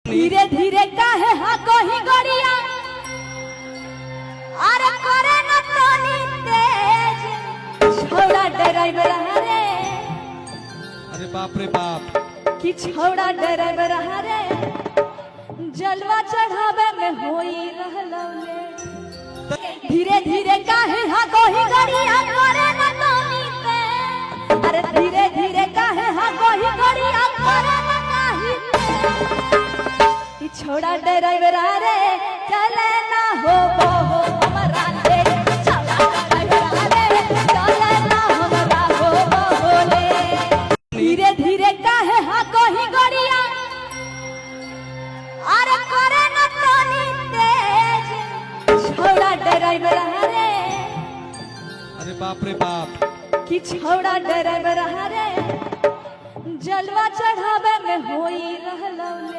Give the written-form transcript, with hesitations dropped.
धीरे धीरे काहे हा कोही गड़िया अरे करे न तनी तेज छोड़ा ड्राइवर हरे अरे बाप रे बाप कि छोड़ा ड्राइवर हरे जलवा चढ़ावे में होई रहलौले धीरे धीरे काहे हा कोही गड़िया करे न तनी तेज अरे धीरे धीरे काहे हा कोही गड़िया करे न ताही छोड़ा ड्राइवर रे चले ना हो बहु हमरा ले छोड़ा ड्राइवर रे चले ना हमरा हो बहु ले धीरे धीरे काहे हा कोही गड़िया अरे करे न तनी तेज छोड़ा ड्राइवर रे अरे बाप रे बाप कि छोड़ा ड्राइवर रे जलवा चढ़ावे में होई रहलौले